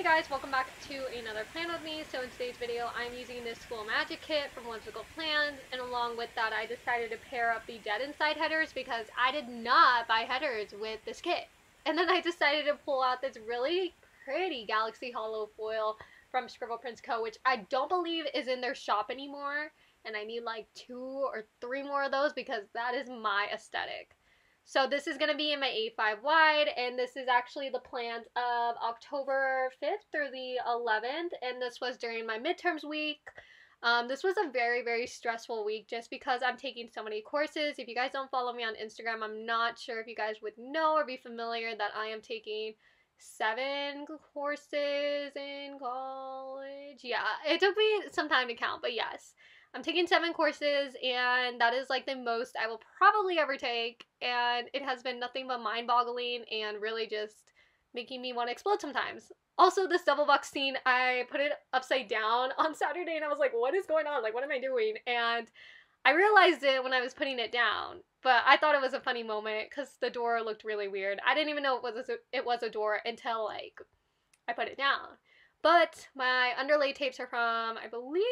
guys, welcome back to another plan with me. So in today's video, I'm using this school magic kit from Whimsical Plans, and along with that, I decided to pair up the Dead Inside headers because I did not buy headers with this kit. And then I decided to pull out this really pretty Galaxy Hollow foil from PREFILMED, which I don't believe is in their shop anymore, and I need like 2 or 3 more of those because that is my aesthetic. So this is going to be in my A5 wide, and this is actually the plans of October 5th through the 11th, and this was during my midterms week. This was a very, very stressful week just because I'm taking so many courses. If you guys don't follow me on Instagram, I'm not sure if you guys would know or be familiar that I am taking 7 courses in college. Yeah, it took me some time to count, but yes. I'm taking 7 courses, and that is like the most I will probably ever take, and it has been nothing but mind-boggling and really just making me want to explode sometimes. Also, this double box scene, I put it upside down on Saturday, and I was like, what is going on? Like, what am I doing? And I realized it when I was putting it down, but I thought it was a funny moment because the door looked really weird. I didn't even know it was a door until, like, I put it down. But my underlay tapes are from, I believe,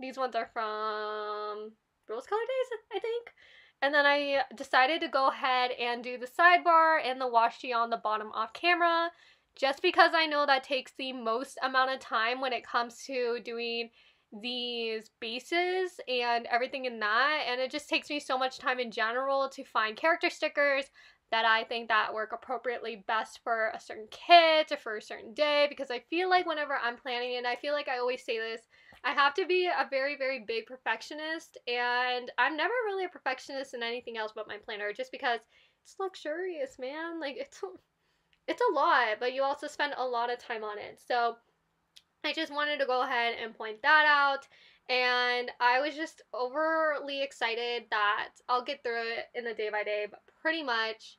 these ones are from Rose Color Days, I think. And then I decided to go ahead and do the sidebar and the washi on the bottom off camera, just because I know that takes the most amount of time when it comes to doing these bases and everything in that. And it just takes me so much time in general to find character stickers that I think that work appropriately best for a certain kit or for a certain day, because I feel like whenever I'm planning, and I feel like I always say this, I have to be a very, very big perfectionist, and I'm never really a perfectionist in anything else but my planner, just because it's luxurious, man. Like, it's a lot, but you also spend a lot of time on it. So I just wanted to go ahead and point that out, and I was just overly excited that I'll get through it in the day by day, but pretty much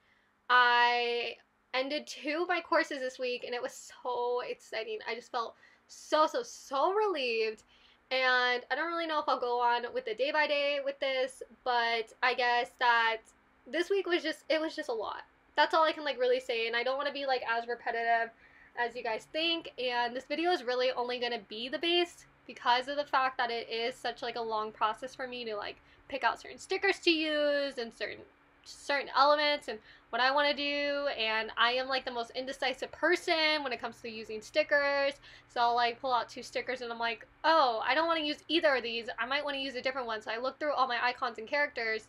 I ended 2 of my courses this week, and it was so exciting. I just felt so relieved, and I don't really know if I'll go on with the day by day with this, but I guess that this week was just a lot. That's all I can like really say, and I don't want to be like as repetitive as you guys think, and this video is really only going to be the base because of the fact that it is such like a long process for me to like pick out certain stickers to use and certain elements and what I want to do, and I am like the most indecisive person when it comes to using stickers. So I'll like pull out 2 stickers and I'm like, oh, I don't want to use either of these, I might want to use a different one. So I look through all my icons and characters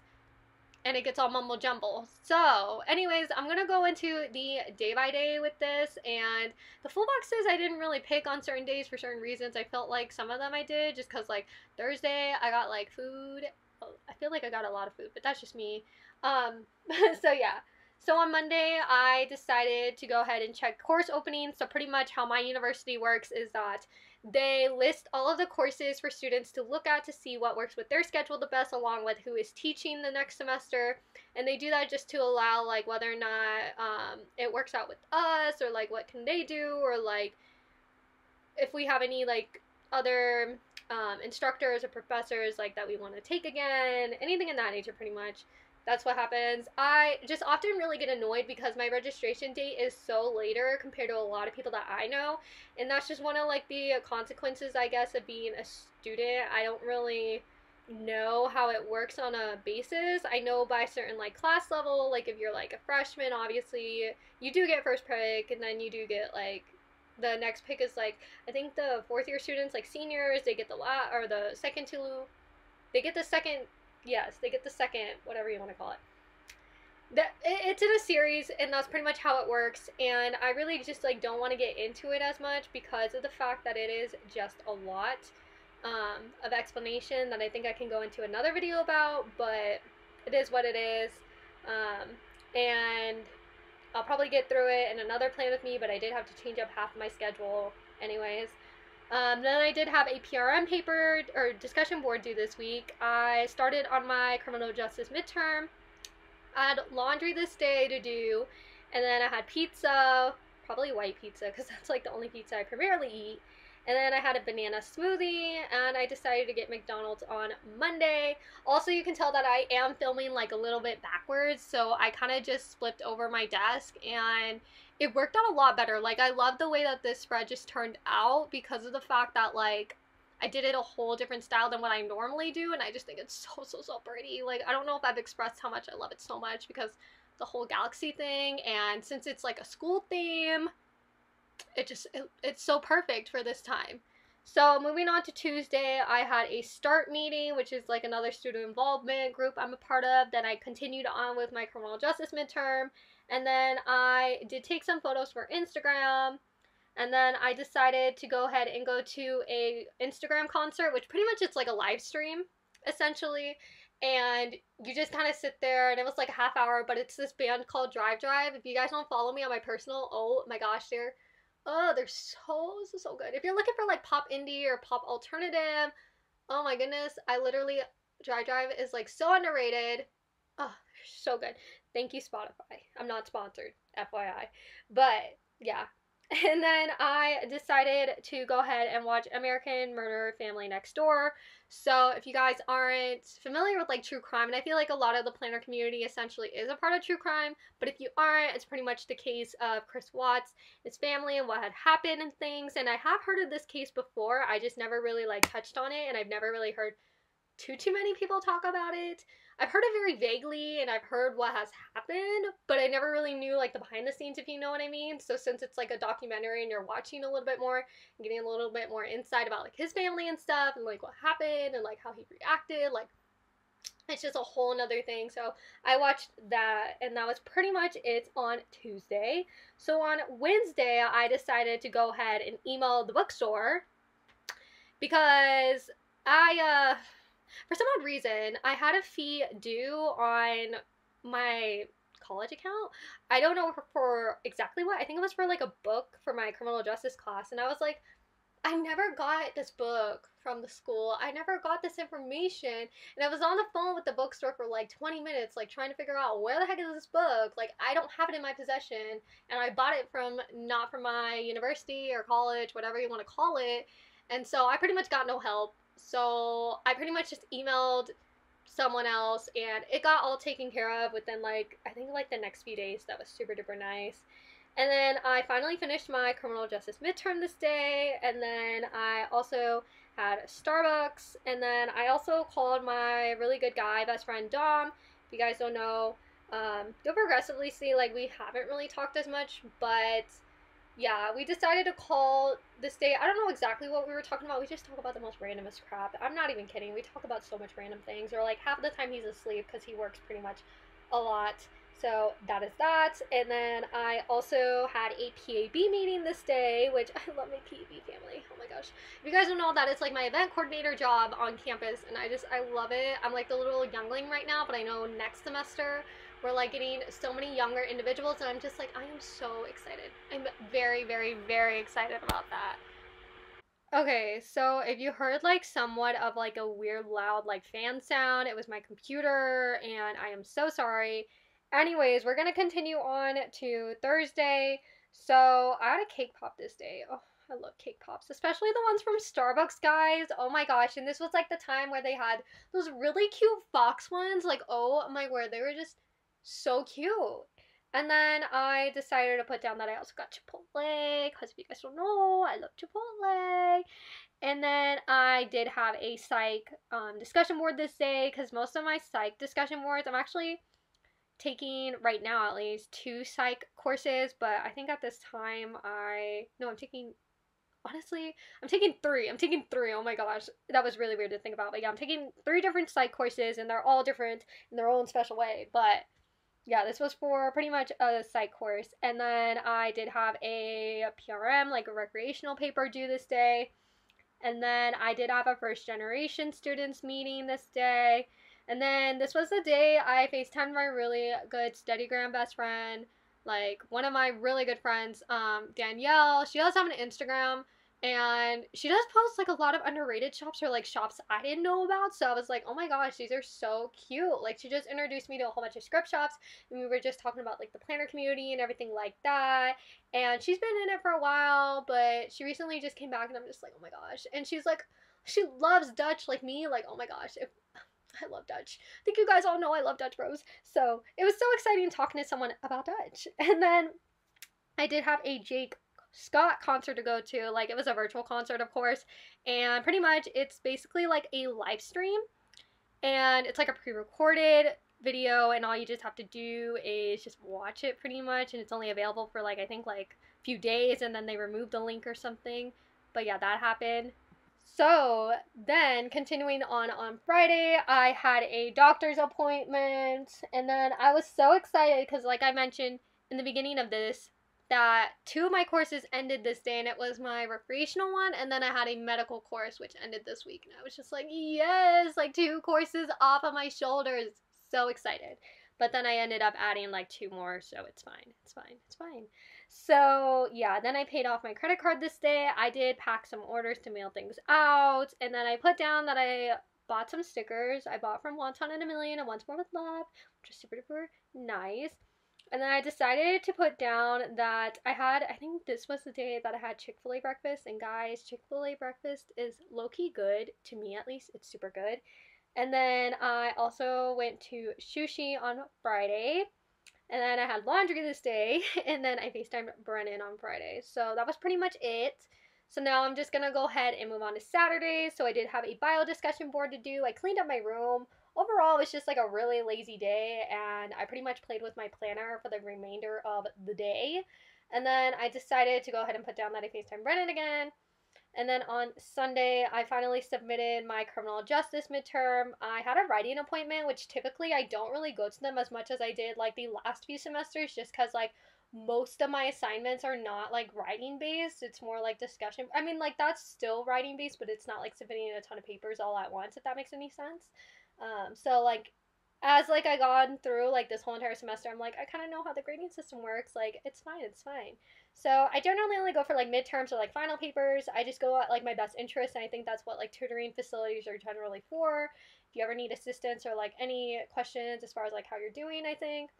and it gets all mumble jumble. So anyways, I'm gonna go into the day by day with this, and the full boxes I didn't really pick on certain days for certain reasons. I felt like some of them I did just because like Thursday I got like food. Oh, I feel like I got a lot of food, but that's just me. So yeah. So on Monday, I decided to go ahead and check course openings. So pretty much how my university works is that they list all of the courses for students to look at to see what works with their schedule the best, along with who is teaching the next semester. And they do that just to allow like whether or not it works out with us, or like what can they do, or like if we have any like other instructors or professors like that we want to take again, anything in that nature pretty much. That's what happens. I just often really get annoyed because my registration date is so later compared to a lot of people that I know, and that's just one of like the consequences, I guess, of being a student. I don't really know how it works on a basis. I know by certain like class level, like if you're like a freshman, obviously you do get first pick, and then you do get like the next pick is like, I think the 4th year students, like seniors, they get the second, yes, they get the second, whatever you want to call it. It's in a series, and that's pretty much how it works, and I really just like don't want to get into it as much because of the fact that it is just a lot of explanation that I think I can go into another video about, but it is what it is, and I'll probably get through it in another plan with me, but I did have to change up half of my schedule anyways. Then I did have a PRM paper or discussion board due this week. I started on my criminal justice midterm. I had laundry this day to do, and then I had pizza probably white pizza because that's like the only pizza I primarily eat. And then I had a banana smoothie, and I decided to get McDonald's on Monday. Also, you can tell that I am filming like a little bit backwards, so I kind of just flipped over my desk, and it worked out a lot better. Like, I love the way that this spread just turned out because of the fact that, like, I did it a whole different style than what I normally do, and I just think it's so pretty. Like, I don't know if I've expressed how much I love it so much because the whole galaxy thing, and since it's like a school theme, it's so perfect for this time. So moving on to Tuesday, I had a START meeting, which is like another student involvement group I'm a part of. Then I continued on with my criminal justice midterm, and then I did take some photos for Instagram, and then I decided to go ahead and go to a Instagram concert, which pretty much it's like a live stream essentially, and you just kind of sit there, and it was like a half hour, but it's this band called Drive Drive. If you guys don't follow me on my personal, oh my gosh, they're so good. If you're looking for like pop indie or pop alternative, oh my goodness, Drive Drive is like so underrated. Oh, so good. Thank you, Spotify. I'm not sponsored, FYI. But yeah. And then I decided to go ahead and watch American Murder Family Next Door. So if you guys aren't familiar with like true crime, and I feel like a lot of the planner community essentially is a part of true crime, but if you aren't, it's pretty much the case of Chris Watts, his family, and what had happened and things. And I have heard of this case before, I just never really like touched on it, and I've never really heard too many people talk about it. I've heard it very vaguely, and I've heard what has happened, but I never really knew like the behind the scenes, if you know what I mean. So since it's like a documentary and you're watching a little bit more and getting a little bit more insight about like his family and stuff and like what happened and like how he reacted, like it's just a whole nother thing. So I watched that, and that was pretty much it on Tuesday. So on Wednesday, I decided to go ahead and email the bookstore because for some odd reason, I had a fee due on my college account. I don't know for exactly what. I think it was for like a book for my criminal justice class. And I was like, I never got this book from the school. I never got this information. And I was on the phone with the bookstore for like 20 minutes, like trying to figure out where the heck is this book? Like, I don't have it in my possession. And I bought it not from my university or college, whatever you want to call it. And so I pretty much got no help. So I pretty much just emailed someone else, and it got all taken care of within like, I think like the next few days. That was super duper nice. And then I finally finished my criminal justice midterm this day, and then I also had Starbucks, and then I also called my really good guy best friend Dom. If you guys don't know, you'll progressively see like we haven't really talked as much, but yeah, we decided to call this day. I don't know exactly what we were talking about. We just talk about the most randomest crap. I'm not even kidding. We talk about so much random things. Or like half the time he's asleep because he works pretty much a lot. So that is that. And then I also had a PAB meeting this day, which I love my PAB family. Oh my gosh. If you guys don't know, that it's like my event coordinator job on campus, and I love it. I'm like the little youngling right now, but I know next semester we're like getting so many younger individuals, and I'm just like, I am so excited. I'm very excited about that. Okay, so if you heard like somewhat of like a weird loud like fan sound, it was my computer, and I am so sorry. Anyways, we're gonna continue on to Thursday. So I had a cake pop this day. Oh, I love cake pops, especially the ones from Starbucks, guys. Oh my gosh, and this was like the time where they had those really cute fox ones. Like, oh my word, they were just so cute. And then I decided to put down that I also got Chipotle, because if you guys don't know, I love Chipotle. And then I did have a psych discussion board this day, because most of my psych discussion boards, I'm actually taking, right now at least, 2 psych courses, but I think at this time I'm taking 3. I'm taking 3. Oh my gosh. That was really weird to think about. But yeah, I'm taking 3 different psych courses, and they're all different in their own special way. But yeah, this was for pretty much a psych course. And then I did have a PRM, like a recreational paper, due this day. And then I did have a first generation students meeting this day. And then this was the day I FaceTimed my really good Steadygram best friend, like one of my really good friends, Danielle. She does have an Instagram, And she does post like a lot of underrated shops or like shops I didn't know about. So I was like, oh my gosh, these are so cute. Like she just introduced me to a whole bunch of script shops, and we were just talking about like the planner community and everything like that. And she's been in it for a while, but she recently just came back, and I'm just like, oh my gosh. And she's like, she loves Dutch like me. Like, oh my gosh, if I love Dutch. I think you guys all know I love Dutch Bros. So it was so exciting talking to someone about Dutch. And then I did have a Jake Scott concert to go to. Like, it was a virtual concert, of course. And pretty much it's basically like a live stream. And it's like a pre-recorded video, and all you just have to do is just watch it pretty much. And it's only available for like, I think like a few days, and then they removed the link or something. But yeah, that happened. So then, continuing on Friday, I had a doctor's appointment, and then I was so excited because, like I mentioned in the beginning of this, that 2 of my courses ended this day, and it was my recreational one, and then I had a medical course which ended this week, and I was just like, yes, like 2 courses off of my shoulders. So excited. But then I ended up adding like 2 more, so it's fine. It's fine. It's fine. So yeah, then I paid off my credit card this day. I did pack some orders to mail things out, and then I put down that I bought some stickers. I bought from Wonton and a Million and Once More with Love, which is super duper nice. And then I decided to put down that I think this was the day that I had Chick-fil-A breakfast. And guys, Chick-fil-A breakfast is low-key good, to me at least. It's super good. And then I also went to sushi on Friday. And then I had laundry this day. And then I FaceTimed Brennan on Friday. So that was pretty much it. So now I'm just going to go ahead and move on to Saturday. So I did have a bio discussion board to do. I cleaned up my room. Overall, it was just like a really lazy day, and I pretty much played with my planner for the remainder of the day. And then I decided to go ahead and put down that I FaceTime Brennan again. And then on Sunday, I finally submitted my criminal justice midterm. I had a writing appointment, which typically I don't really go to them as much as I did like the last few semesters, just because like most of my assignments are not like writing based. It's more like discussion. I mean, like that's still writing based, but it's not like submitting a ton of papers all at once, if that makes any sense. So like as like I gone through like this whole entire semester, I'm like, I kind of know how the grading system works. Like it's fine, it's fine. So I generally only go for like midterms or like final papers. I just go at like my best interest, and I think that's what like tutoring facilities are generally for. If you ever need assistance or like any questions as far as like how you're doing, I think,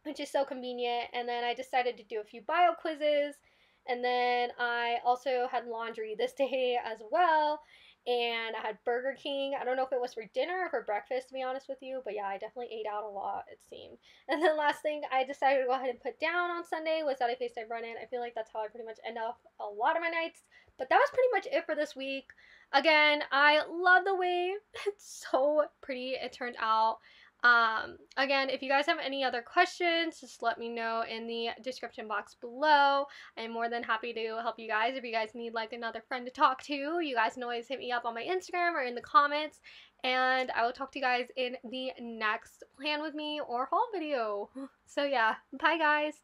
which is so convenient. And then I decided to do a few bio quizzes, and then I also had laundry this day as well. And I had Burger King. I don't know if it was for dinner or for breakfast, to be honest with you. But yeah, I definitely ate out a lot, it seemed. And then last thing I decided to go ahead and put down on Sunday was that I FaceTime Brennan. I feel like that's how I pretty much end up a lot of my nights. But that was pretty much it for this week. Again, I love the way it's so pretty it turned out. Again, if you guys have any other questions, just let me know in the description box below. I'm more than happy to help you guys. If you guys need like another friend to talk to, you guys can always hit me up on my Instagram or in the comments. And I will talk to you guys in the next plan with me or haul video. So yeah, bye guys.